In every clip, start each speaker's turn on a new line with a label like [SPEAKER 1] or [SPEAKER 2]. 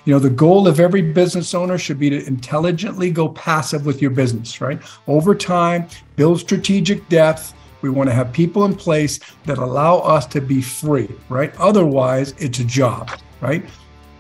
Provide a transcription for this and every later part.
[SPEAKER 1] The goal of every business owner should be to intelligently go passive with your business, right? Over time, build strategic depth. We want to have people in place that allow us to be free, right? Otherwise, it's a job, right?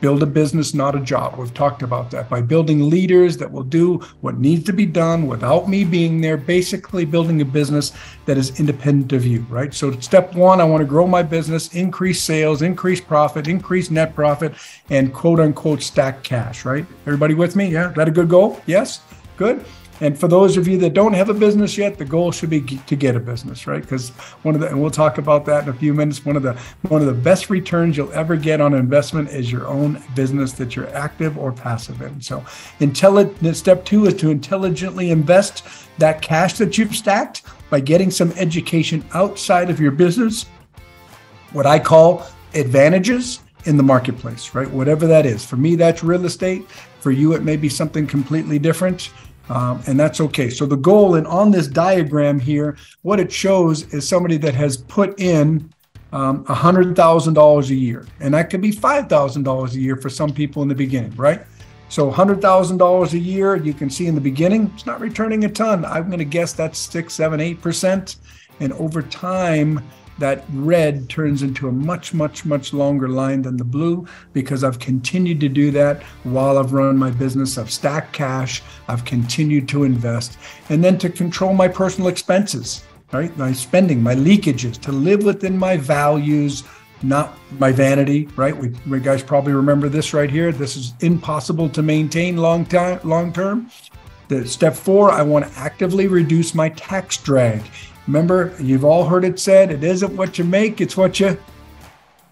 [SPEAKER 1] Build a business, not a job. We've talked about that. By building leaders that will do what needs to be done without me being there, basically building a business that is independent of you, right? So step one, I want to grow my business, increase sales, increase profit, increase net profit, and quote unquote stack cash, right? Everybody with me? Yeah, is that a good goal? Yes? Good. And for those of you that don't have a business yet, the goal should be to get a business, right? Because and we'll talk about that in a few minutes. One of the best returns you'll ever get on investment is your own business that you're active or passive in. So, step two is to intelligently invest that cash that you've stacked by getting some education outside of your business. What I call advantages in the marketplace, right? Whatever that is. For me, that's real estate. For you, it may be something completely different. And that's okay. So the goal, and on this diagram here, what it shows is somebody that has put in $100,000 a year. And that could be $5,000 a year for some people in the beginning, right? So $100,000 a year, you can see in the beginning, it's not returning a ton. I'm going to guess that's 6, 7, 8%. And over time, that red turns into a much, much, much longer line than the blue, because I've continued to do that while I've run my business. I've stacked cash, I've continued to invest, and then to control my personal expenses, right? My spending, my leakages, to live within my values, not my vanity, right? We guys probably remember this right here. This is impossible to maintain long term. Step 4, I want to actively reduce my tax drag. Remember, you've all heard it said, it isn't what you make, it's what you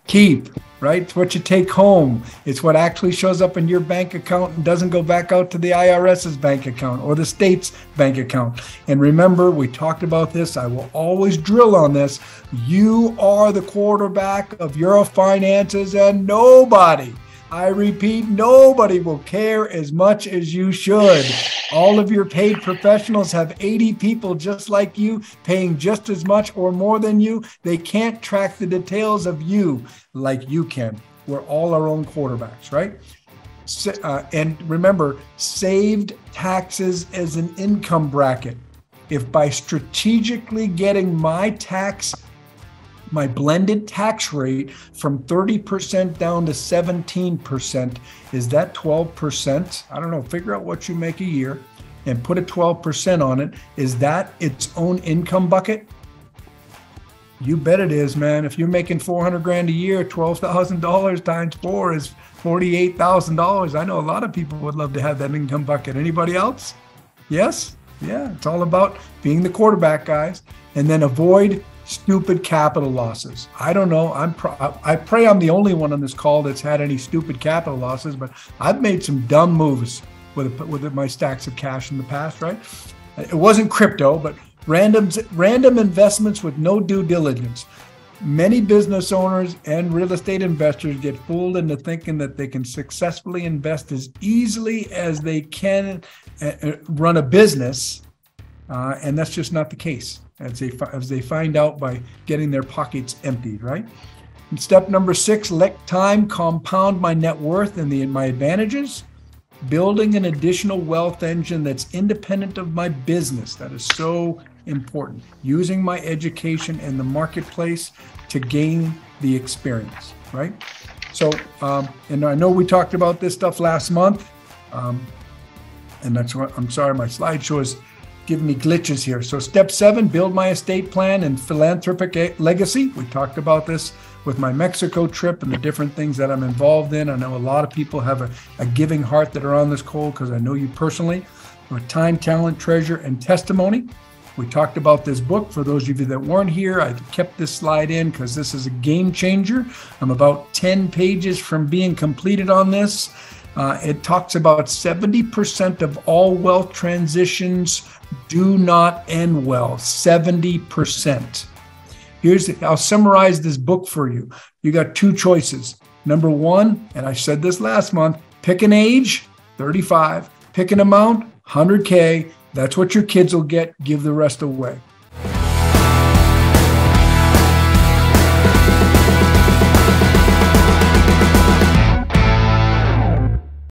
[SPEAKER 1] keep, right? It's what you take home. It's what actually shows up in your bank account and doesn't go back out to the IRS's bank account or the state's bank account. And remember, we talked about this. I will always drill on this. You are the quarterback of your finances, and nobody, I repeat, nobody will care as much as you should. All of your paid professionals have 80 people just like you, paying just as much or more than you. They can't track the details of you like you can. We're all our own quarterbacks, right? And remember, saved taxes as an income bracket. If by strategically getting my blended tax rate from 30% down to 17%, is that 12%? I don't know, figure out what you make a year and put a 12% on it. Is that its own income bucket? You bet it is, man. If you're making $400,000 a year, $12,000 times 4 is $48,000. I know a lot of people would love to have that income bucket. Anybody else? Yes? Yeah, it's all about being the quarterback, guys. And then avoid stupid capital losses. I don't know. I pray I'm the only one on this call that's had any stupid capital losses, but I've made some dumb moves with my stacks of cash in the past, right? It wasn't crypto, but random investments with no due diligence. Many business owners and real estate investors get fooled into thinking that they can successfully invest as easily as they can run a business, and that's just not the case, as they find out by getting their pockets emptied, right? And step number 6, let time compound my net worth and my advantages. Building an additional wealth engine that's independent of my business. That is so important. Using my education in the marketplace to gain the experience, right? So, and I know we talked about this stuff last month, and that's what, I'm sorry, my slideshow is giving me glitches here. So step 7, build my estate plan and philanthropic legacy. We talked about this with my Mexico trip and the different things that I'm involved in. I know a lot of people have a giving heart that are on this call because I know you personally. With time, talent, treasure, and testimony. We talked about this book. For those of you that weren't here, I kept this slide in because this is a game changer. I'm about 10 pages from being completed on this. It talks about 70% of all wealth transitions do not end well. 70%. I'll summarize this book for you. You got 2 choices. Number 1, and I said this last month, pick an age, 35, pick an amount, 100K. That's what your kids will get. Give the rest away.